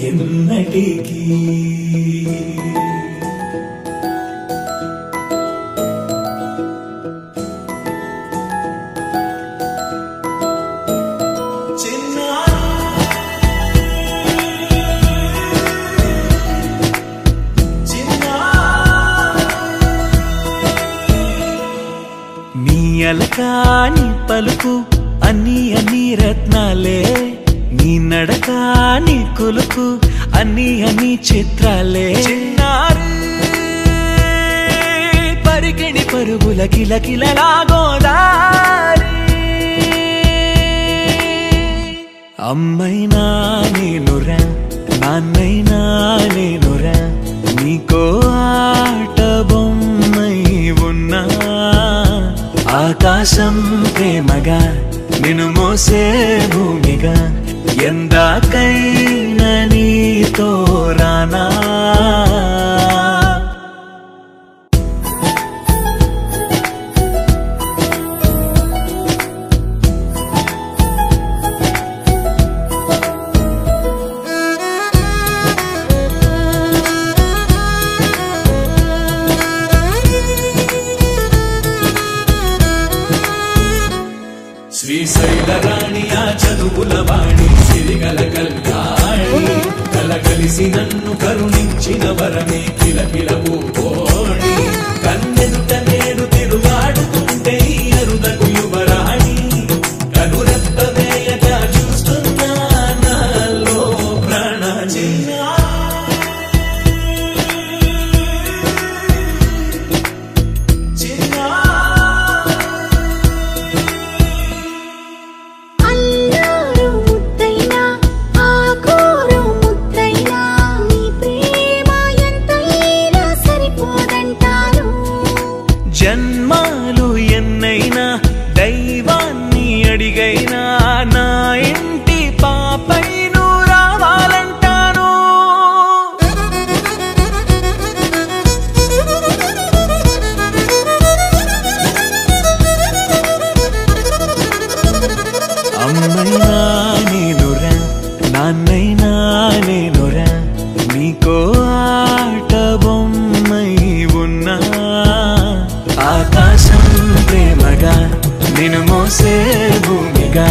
ఎన్నటికీ అలకాని పలుకు అన్ని అన్ని రత్నాలే నీ నడకాని కులుకు అన్ని అన్ని చిత్రాలే చిన్నారు పరికిణి పరుగుల కిలకిలలాగోదారి అమ్మైనా నేనురా నాన్నైనా నేనురా నీకో ఆట బొమ్మై ఉన్నా ఆకాశం ప్రేమగా నిన్ను మోసే భూమిగా ఎందాకైనా నీతో రానా శ్రీశైల రాణి ఆ చదువుల వాణి సిరిగల కళ్యాణి కలకలిసి నన్ను కరుణించిన వరమే కిలకిల పూకోణి కన్నెదుట నేడు తిరుగాడుతుంటే అరుదకు యువరాణి కనురెప్ప వేయక చూస్తున్నా నాలో ప్రాణ జన్మాలు ఎన్నైనా దైవాన్ని అడిగైనా నా ఇంటి పాపైను రావాలంటాను అమ్మైనా నేనురా నాన్నైనా నేనురా నీకో ఆట బొమ్మై ఉన్నా ఆకాశం ప్రేమగా నిన్ను మోసే భూమిగా